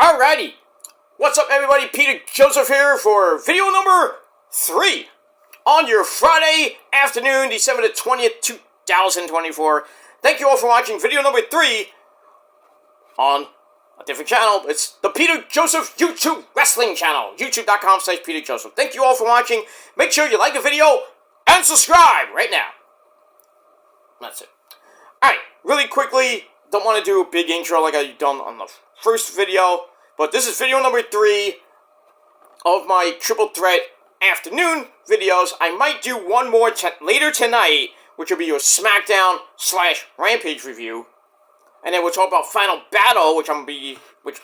Alrighty, what's up everybody, Peter Joseph here for video number 3 on your Friday afternoon, December the 20th, 2024. Thank you all for watching video number 3 on a different channel. It's the Peter Joseph YouTube Wrestling Channel, youtube.com/Peter Joseph. Thank you all for watching. Make sure you like the video and subscribe right now. That's it. Alright, really quickly, don't want to do a big intro like I've done on the first video, but this is video number 3 of my Triple Threat afternoon videos. I might do one more later tonight, which will be your SmackDown/Rampage review. And then we'll talk about Final Battle, which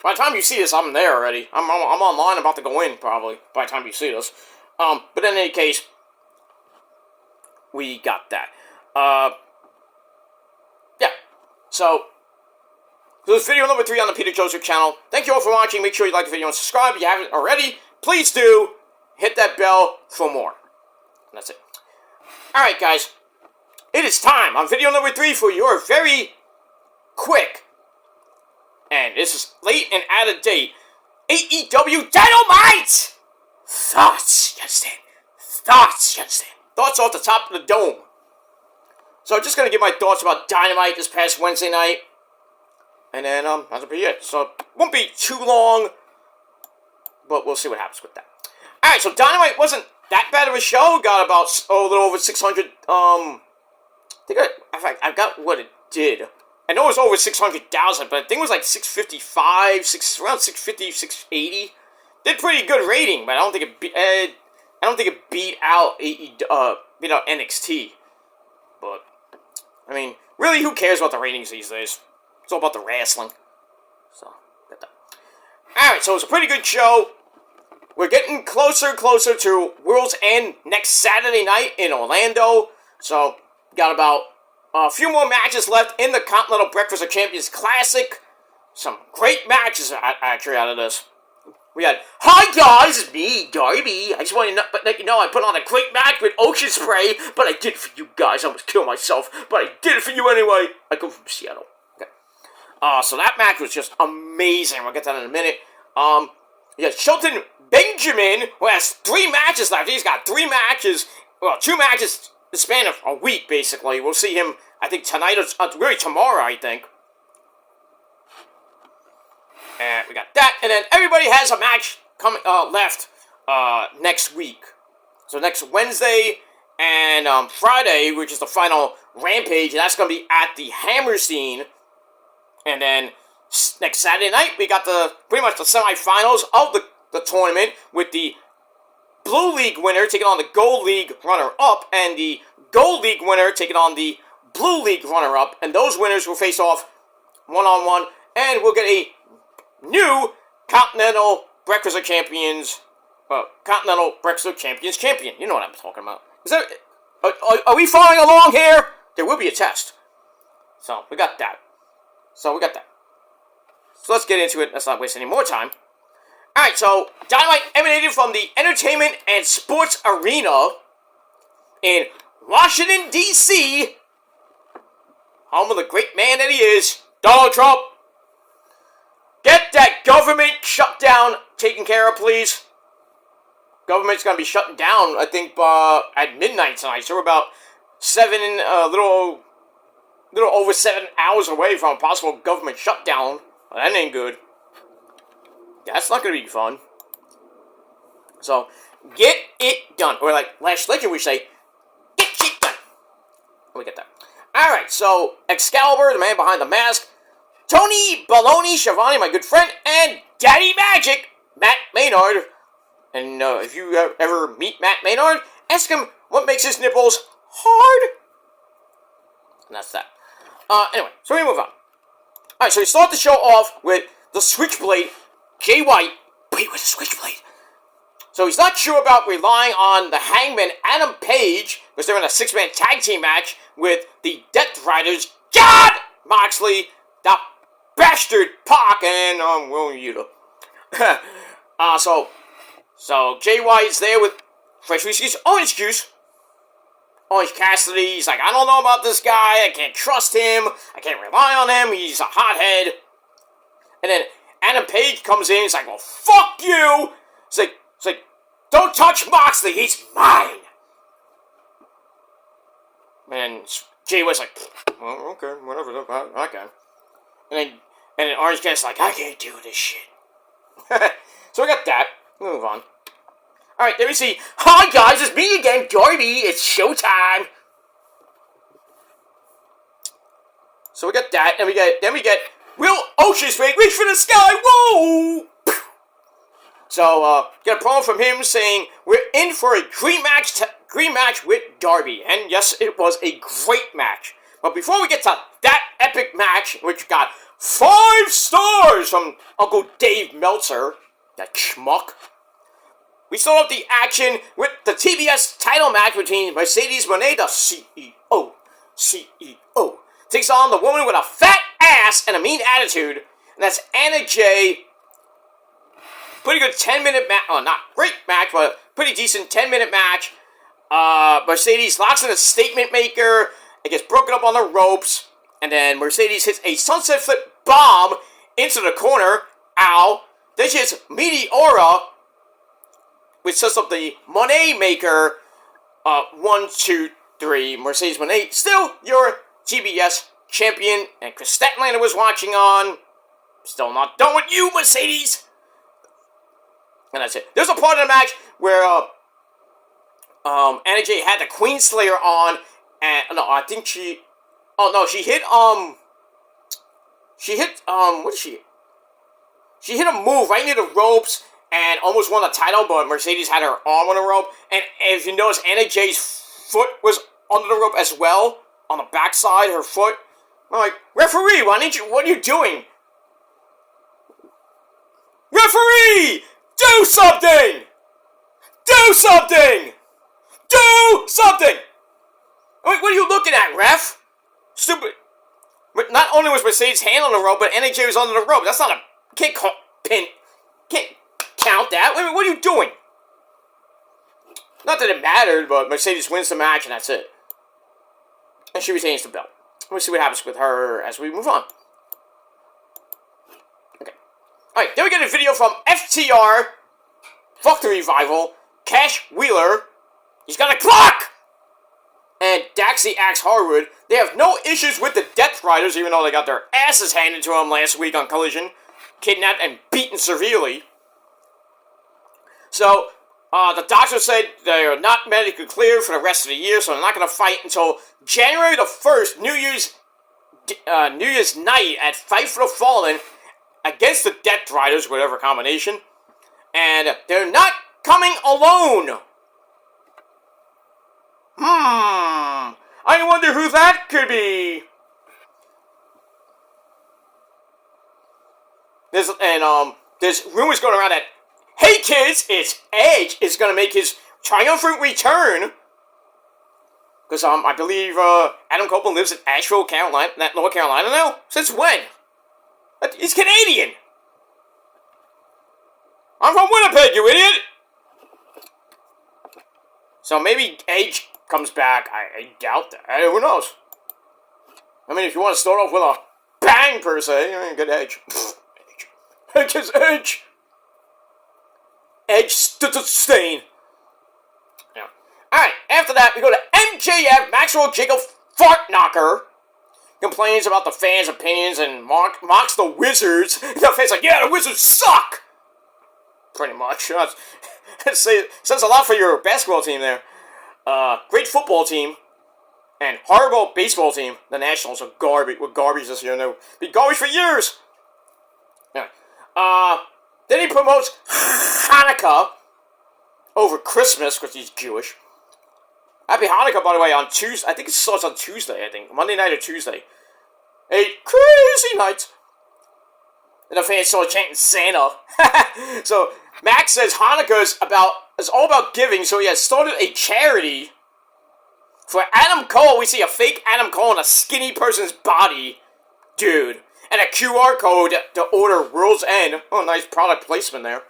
by the time you see this, I'm there already. I'm online, about to go in, probably, by the time you see this. But in any case, we got that. Yeah. So this is video number 3 on the Peter Joseph channel. Thank you all for watching. Make sure you like the video and subscribe if you haven't already. Please do. Hit that bell for more. And that's it. Alright, guys. It is time on video number 3 for your very quick, and this is late and out of date, Aew Dynamite Thoughts. You understand? Thoughts. You understand? Thoughts off the top of the dome. So I'm just going to give my thoughts about Dynamite this past Wednesday night. And then, that'll be it. So, it won't be too long, but we'll see what happens with that. Alright, so Dynamite wasn't that bad of a show. Got about, a little over 600, I got what it did. I know it was over 600,000, but I think it was like 655, around 650, 680. Did pretty good rating, but I don't think it beat out NXT. But I mean, really, who cares about the ratings these days? It's all about the wrestling. So, get that. Alright, so it's a pretty good show. We're getting closer and closer to World's End next Saturday night in Orlando. So, got about a few more matches left in the Continental Breakfast of Champions Classic. Some great matches actually out of this. We had, "Hi guys, it's me, Darby. I just want to let you know I put on a great match with Ocean Spray, but I did it for you guys. I almost killed myself, but I did it for you anyway. I come from Seattle." Okay. So that match was just amazing. We'll get that in a minute. Yeah, Shelton Benjamin, who has 3 matches left. He's got 3 matches. Well, 2 matches in the span of a week, basically. We'll see him, I think, tonight or really tomorrow, I think. And we got that, and then everybody has a match coming left next week. So next Wednesday and Friday, which is the final Rampage, that's going to be at the Hammerstein. And then next Saturday night, we got pretty much the semifinals of the tournament, with the Blue League winner taking on the Gold League runner-up, and the Gold League winner taking on the Blue League runner-up. And those winners will face off one-on-one, and we'll get a new Continental Breakfast of Champions, Continental Breakfast of Champions champion. You know what I'm talking about. Are we following along here? There will be a test. So, we got that. So let's get into it. Let's not waste any more time. Alright, so Dynamite emanated from the Entertainment and Sports Arena in Washington, D.C., home of the great man that he is, Donald Trump. Get that government shutdown taken care of, please. Government's going to be shutting down, I think, at midnight tonight. So we're about a little over 7 hours away from a possible government shutdown. Well, that ain't good. That's not going to be fun. So, get it done. Or like Lash Legend would say, get shit done. Let me get that. Alright, so Excalibur, the man behind the mask, Tony Baloney Schiavone, my good friend, and Daddy Magic, Matt Maynard. And if you ever meet Matt Maynard, ask him what makes his nipples hard. And that's that. Anyway, so we move on. Alright, so we start the show off with the Switchblade, Jay White. Wait, with a Switchblade. So he's not sure about relying on the Hangman Adam Page, because they're in a 6-man tag team match with the Death Riders, John Moxley, the Bastard Pac, and William Yuta. So Jay White's there with fresh whiskey's Orange Juice. Orange Cassidy, he's like, I don't know about this guy, I can't trust him, I can't rely on him, he's a hothead. And then Adam Page comes in. He's like, well, fuck you. It's like, don't touch Moxley. He's mine. And Jay was like, well, okay, whatever. Okay. And then Orange Cassidy's like, I can't do this shit. So we got that. Move on. Alright, then we see, hi guys, it's me again, Darby. It's showtime. So we got that, and then we get Will Ospreay's reach for the sky. Whoa! So get a promo from him saying we're in for a dream match with Darby, and yes, it was a great match. But before we get to that epic match, which got 5 stars from Uncle Dave Meltzer, that schmuck, we start off the action with the TBS title match between Mercedes Moné, the CEO, takes on the woman with a fat ass and a mean attitude, and that's Anna Jay. Pretty good 10-minute match. Oh, not great match, but pretty decent 10-minute match. Mercedes locks in a statement maker. It gets broken up on the ropes. And then Mercedes hits a sunset flip bomb into the corner. Ow. Then she hits Meteora, which sets up the Moné maker. 1, 2, 3. Mercedes Moné, still your TBS champion. And Chris Statlander was watching on. Still not done with you, Mercedes. And that's it. There's a part of the match where Anna Jay had the Queen Slayer on, and no, I think she. Oh no, she hit what did she? She hit a move right near the ropes and almost won the title, but Mercedes had her arm on the rope. And if you notice, Anna Jay's foot was under the rope as well on the backside. Her foot. I'm like, referee, what are you doing? Referee! Do something! Do something! Do something! What are you looking at, ref? Stupid. But not only was Mercedes' hand on the rope, but Anna Jay was under the rope. That's not a... Can't count that. What are you doing? Not that it mattered, but Mercedes wins the match, and that's it. And she retains the belt. We'll see what happens with her as we move on. Okay. Alright, then we get a video from FTR... Fuck the Revival, Cash Wheeler, he's got a clock! And Daxie Axe Harwood, they have no issues with the Death Riders, even though they got their asses handed to them last week on Collision, kidnapped and beaten severely. So, the doctor said they are not medically cleared for the rest of the year, so they're not going to fight until January the 1st, New Year's night at Fight for the Fallen against the Death Riders, whatever combination. And they're not coming alone. I wonder who that could be. There's rumors going around that, hey kids, it's Edge is going to make his triumphant return. Because I believe Adam Copeland lives in Asheville, North Carolina now. Since when? He's Canadian. I'm from Winnipeg, you idiot! So maybe Edge comes back. I doubt that. Who knows? I mean, if you want to start off with a bang, per se, get Edge. Edge is Edge! Edge stain. Yeah. Alright, after that, we go to MJF, Maxwell Jacob Fartknocker. Complains about the fans' opinions and mocks the Wizards. The fans like, yeah, the Wizards suck! Pretty much. Says a lot for your basketball team there. Great football team. And horrible baseball team. The Nationals are garbage. We're garbage this year. They'll be garbage for years. Yeah. Then he promotes Hanukkah over Christmas, because he's Jewish. Happy Hanukkah, by the way, on Tuesday. I think it starts on Tuesday, Monday night or Tuesday. A crazy night. And the fans started chanting Santa. So Max says Hanukkah is all about giving, so he has started a charity. For Adam Cole, we see a fake Adam Cole in a skinny person's body. Dude. And a QR code to order World's End. Oh, nice product placement there.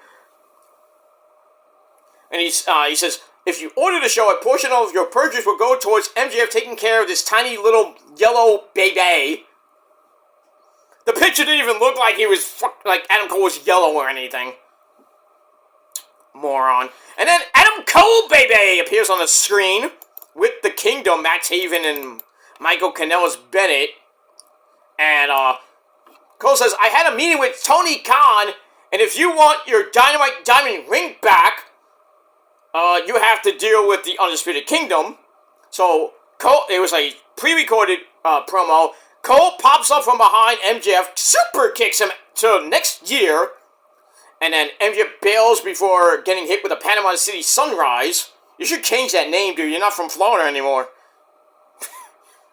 And he says, if you order the show, a portion of your purchase will go towards MJF taking care of this tiny little yellow baby. The picture didn't even look like he was like Adam Cole was yellow or anything. Moron. And then Adam Cole, baby, appears on the screen with the Kingdom, Max Haven and Michael Kanellis Bennett. And Cole says, I had a meeting with Tony Khan, and if you want your Dynamite Diamond ring back, you have to deal with the Undisputed Kingdom. So Cole, it was a pre-recorded promo. Cole pops up from behind MJF, super kicks him to next year, and then MJF bails before getting hit with a Panama City Sunrise. You should change that name, dude. You're not from Florida anymore.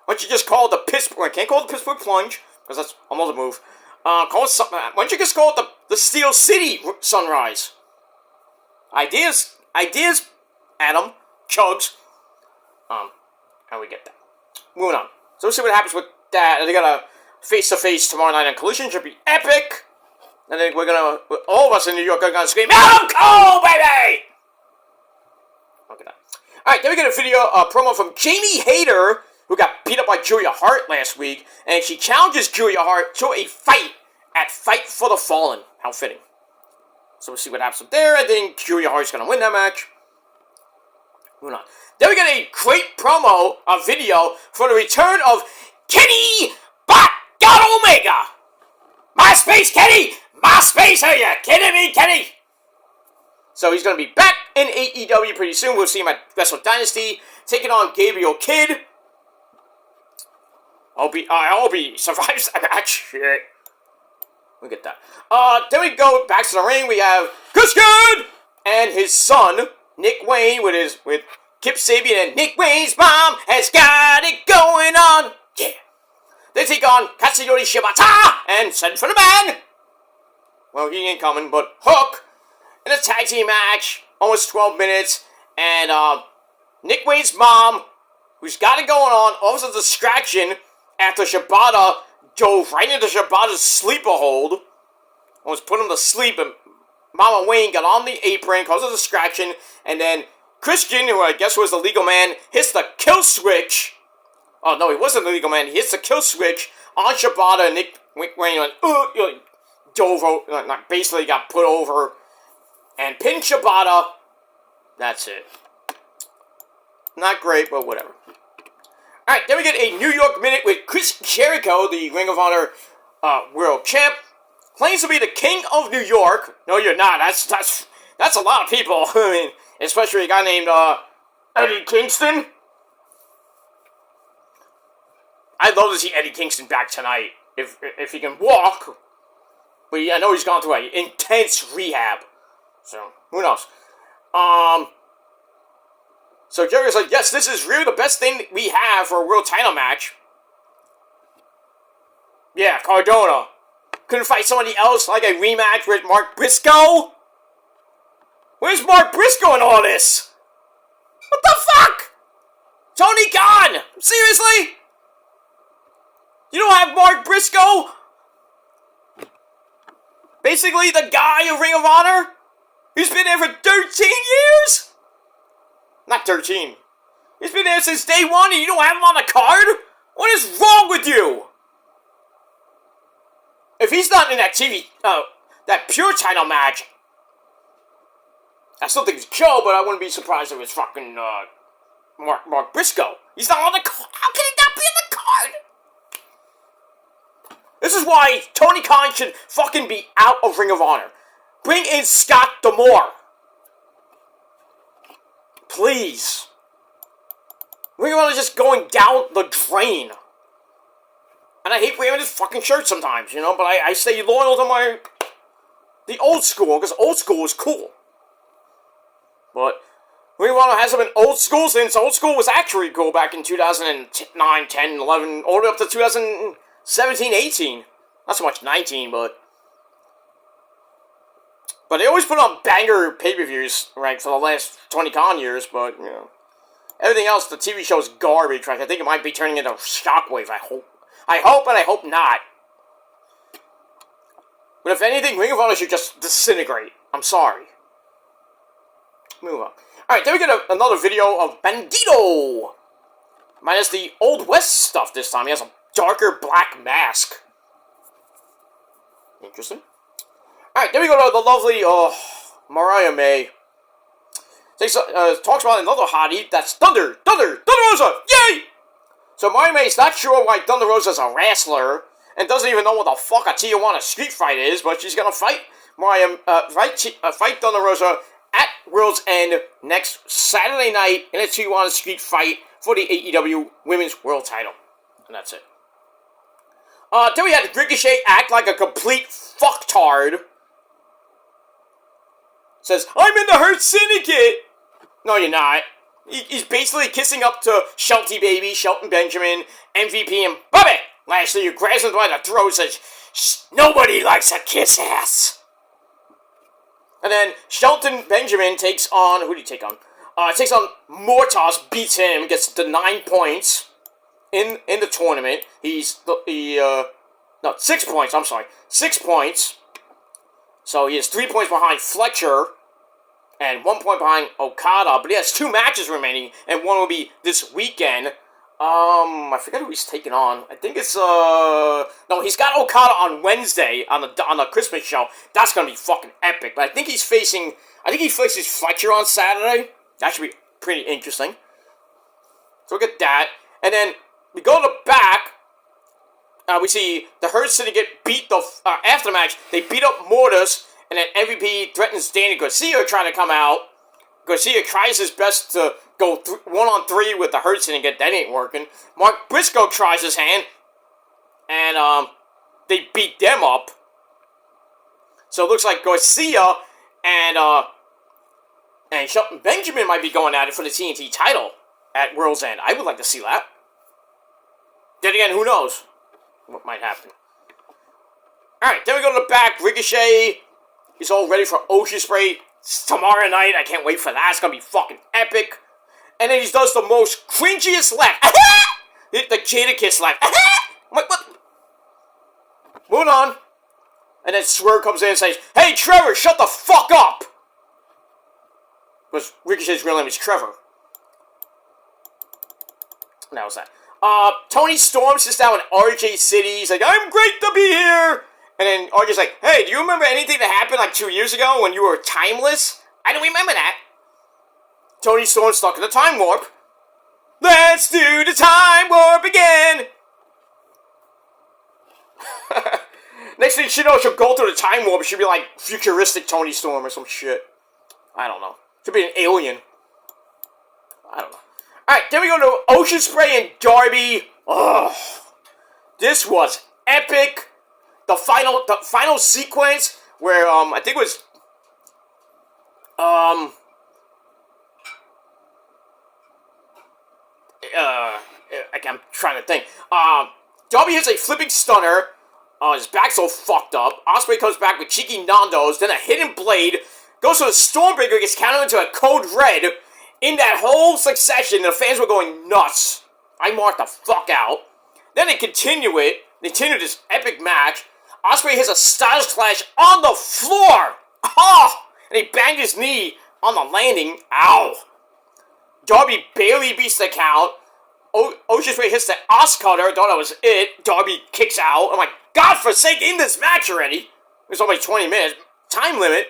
Why don't you just call it the Pittsburgh? I can't call it the Pittsburgh Plunge, because that's almost a move. Call it something. Why don't you just call it the Steel City Sunrise? Ideas, Adam, Chugs. How we get that? Moving on. So we'll see what happens with that. They got a face-to-face tomorrow night on Collision. Should be epic. And then all of us in New York are gonna scream, Adam Cole, baby! Look at that. Alright, then we get a video, promo from Jamie Hayter, who got beat up by Julia Hart last week, and she challenges Julia Hart to a fight at Fight for the Fallen. How fitting. So we'll see what happens up there. I think Julia Hart's gonna win that match. Moving on. Then we get a great promo, a video, for the return of Kenny God Omega! My space, Kenny! My space, are you kidding me, Kenny? So he's going to be back in AEW pretty soon. We'll see him at Wrestle Dynasty, taking on Gabriel Kidd. I hope he survives that match. Shit. Look at that. Then we go back to the ring. We have Christian and his son, Nick Wayne, with Kip Sabian, and Nick Wayne's mom has got it going on. Yeah. They take on Katsuyori Shibata and Send for the Man. Well, he ain't coming, but Hook in a tag team match, almost 12 minutes, and Nick Wayne's mom, who's got it going on, offers a distraction after Shibata dove right into Shibata's sleeper hold, almost put him to sleep, and Mama Wayne got on the apron, caused a distraction, and then Christian, who I guess was the legal man, hits the kill switch. Oh, no, he wasn't the legal man. He hits the kill switch on Shibata, and Nick Wayne went, dove over, basically got put over, and pinned Shibata. That's it. Not great, but whatever. Alright, then we get a New York Minute with Chris Jericho, the Ring of Honor World Champ. Claims to be the King of New York. No, you're not. That's a lot of people. I mean, especially a guy named Eddie Kingston. I'd love to see Eddie Kingston back tonight, if he can walk. But I know he's gone through an intense rehab. So, who knows? So Jericho's like, yes, this is really the best thing we have for a world title match. Yeah, Cardona. Couldn't fight somebody else like a rematch with Mark Briscoe? Where's Mark Briscoe in all this? What the fuck? Tony Khan! Seriously? You don't have Mark Briscoe? Basically the guy of Ring of Honor? He's been there for 13 years? Not 13. He's been there since day one and you don't have him on the card? What is wrong with you? If he's not in that that pure title match, I still think it's Joe, but I wouldn't be surprised if it's fucking, Mark Briscoe. He's not on the card. How can he not be on the card? This is why Tony Khan should fucking be out of Ring of Honor. Bring in Scott D'Amore. Please. Ring of Honor is just going down the drain. And I hate wearing this fucking shirt sometimes, you know, but I stay loyal to the old school, because old school is cool. But Ring of Honor hasn't been old school since old school was actually cool back in 2009, 10, 11, all the way up to 2017, 18. Not so much 19, but they always put on banger pay-per-views, right, for the last 20 con years, but, you know, everything else, the TV show is garbage, right? I think it might be turning into Shockwave, I hope and I hope not. But if anything, Ring of Honor should just disintegrate. I'm sorry. Move on. Alright, then we get another video of Bandito. Minus the Old West stuff this time. He has a darker black mask. Interesting. Alright, then we go to the lovely, Mariah May. Talks about another hottie, that's Thunder Rosa, yay! So Mariah May is not sure why Thunder Rosa is a wrestler, and doesn't even know what the fuck a Tijuana street fight is, but she's gonna fight fight Thunder Rosa at World's End next Saturday night in a Tijuana street fight for the AEW Women's World Title. And that's it. Then we had Ricochet act like a complete fucktard. Says, I'm in the Hurt Syndicate! No, you're not. He's basically kissing up to Shelton Benjamin, MVP, and Bobby Lashley, who grabs him by the throat and says, nobody likes a kiss ass. And then Shelton Benjamin takes on, who do you take on? Takes on Mortos, beats him, gets the 9 points in the tournament. 6 points, I'm sorry. 6 points. So he has 3 points behind Fletcher and 1 point behind Okada, but he has 2 matches remaining, and one will be this weekend. I forget who he's taking on. I think it's, no, he's got Okada on Wednesday on the Christmas show. That's gonna be fucking epic. But I think he faces Fletcher on Saturday. That should be pretty interesting. So we'll get that. And then we go to the back. We see the Hurt Syndicate beat the, after the match, they beat up Mortis, and then MVP threatens Danny Garcia trying to come out. Garcia tries his best to go 1-on-3 with the Hurt Syndicate. That ain't working. Mark Briscoe tries his hand, and they beat them up. So it looks like Garcia and Shelton Benjamin might be going at it for the TNT title at World's End. I would like to see that. Then again, who knows what might happen. Alright, then we go to the back. Ricochet is all ready for Ocean Spray tomorrow night. I can't wait for that. It's going to be fucking epic. And then he does the most cringiest laugh. The Jadakiss laugh. What? Moving on. And then Swerve comes in and says, hey, Trevor, shut the fuck up. Because Ricochet's real name is Trevor. And that was that. Tony Storm sits down with RJ City. He's like, I'm great to be here. And then RJ's like, hey, do you remember anything that happened like 2 years ago when you were timeless? I don't remember that. Tony Storm's stuck in the time warp. Let's do the time warp again. Next thing she knows, she'll go through the time warp. She'll be like futuristic Tony Storm or some shit. I don't know. She'll be an alien. I don't know. Alright, then we go to Ocean Spray and Darby. Ugh. This was epic. The final sequence where, I think it was, I'm trying to think. Darby hits a flipping stunner. His back's all fucked up. Ospreay comes back with cheeky Nando's, then a hidden blade. Goes to the Stormbreaker, gets counted into a code red. In that whole succession, the fans were going nuts. I marked the fuck out. Then they continue this epic match. Ospreay hits a Styles Clash on the floor. Oh! And he banged his knee on the landing. Ow. Darby barely beats the count. Ocean Spray hits the Oscutter. Thought that was it. Darby kicks out. I'm like, God forsake, in this match already. There's only 20 minutes. Time limit.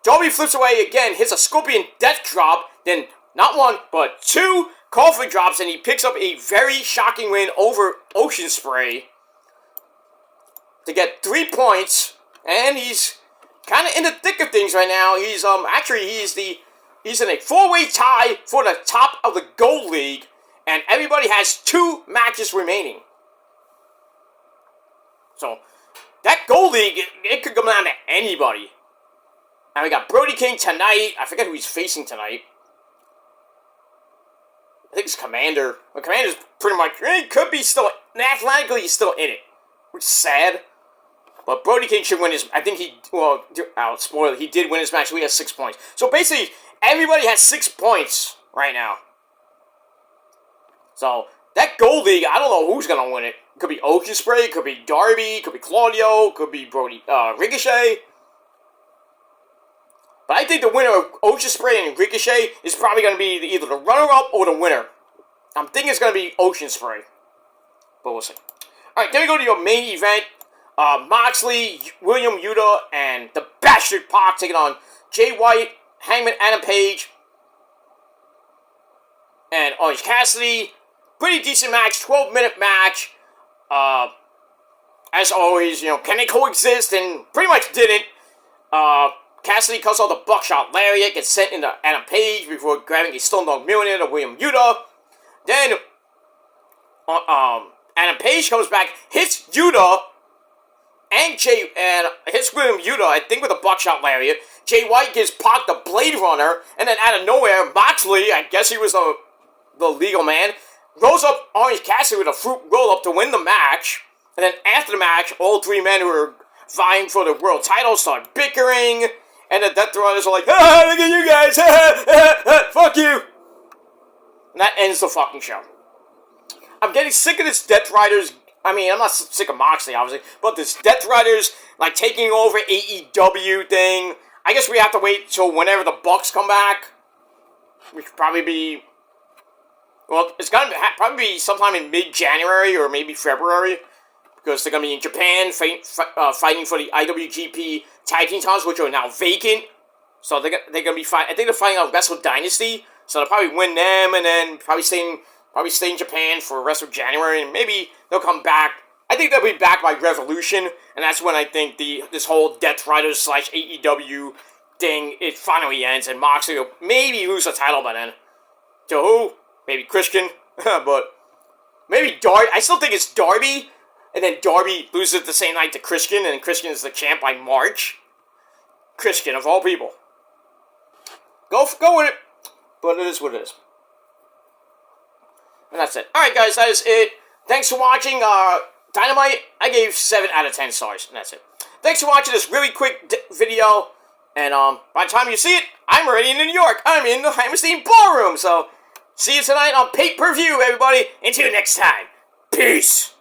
Darby flips away again, hits a Scorpion Death Drop, then not one, but 2 coffin drops, and he picks up a very shocking win over Ocean Spray to get 3 points, and he's kind of in the thick of things right now. He's he's in a 4-way tie for the top of the Gold League, and everybody has 2 matches remaining. So that Gold League, it could come down to anybody. And we got Brody King tonight. I forget who he's facing tonight. I think it's Commander. Well, Commander's pretty much, he could be still, athletically he's still in it. Which is sad. But Brody King should win his, I think spoiler, he did win his match, so he has 6 points. So basically, everybody has 6 points right now. So, that Gold League, I don't know who's going to win it. It could be Ocean Spray, it could be Darby, it could be Claudio, it could be Ricochet. But I think the winner of Ocean Spray and Ricochet is probably going to be either the runner-up or the winner. I'm thinking it's going to be Ocean Spray. But we'll see. Alright, then we go to your main event. Moxley, William Yuta, and the Bastard Pac taking on Jay White, Hangman Adam Page, and Orange Cassidy. Pretty decent match, 12-minute match. As always, can they coexist? And pretty much didn't. Cassidy cuts out the buckshot lariat, gets sent into Adam Page before grabbing a Stone Dog Millionaire to William Yuta. Then, Adam Page comes back, hits Yuta, and hits William Yuta, I think with a buckshot lariat. Jay White gives Pac the Blade Runner, and then out of nowhere, Moxley, I guess he was the legal man, rolls up Orange Cassidy with a fruit roll-up to win the match. And then after the match, all three men who were vying for the world title start bickering. And the Death Riders are like, ah, look at you guys, fuck you. And that ends the fucking show. I'm getting sick of this Death Riders. I mean, I'm not sick of Moxley, obviously. But this Death Riders, like, taking over AEW thing. I guess we have to wait till whenever the Bucks come back. We could probably be... Well, it's going to probably be sometime in mid-January or maybe February. Because they're going to be in Japan fighting for the IWGP Tag Team titles, which are now vacant. So they're going to be fighting. I think they're fighting on Wrestle Dynasty. So they'll probably win them and then probably stay in Japan for the rest of January. And maybe they'll come back. I think they'll be back by Revolution. And that's when I think this whole Death Riders / AEW thing, it finally ends. And Moxley will maybe lose the title by then. To who? Maybe Christian. But maybe Darby. I still think it's Darby. And then Darby loses the same night to Christian, and Christian is the champ by March. Christian, of all people. Go with it. But it is what it is. And that's it. Alright, guys, that is it. Thanks for watching. Dynamite, I gave 7 out of 10 stars, and that's it. Thanks for watching this really quick video. And by the time you see it, I'm already in New York. I'm in the Hammerstein Ballroom. So, see you tonight on pay-per-view, everybody. Until next time. Peace.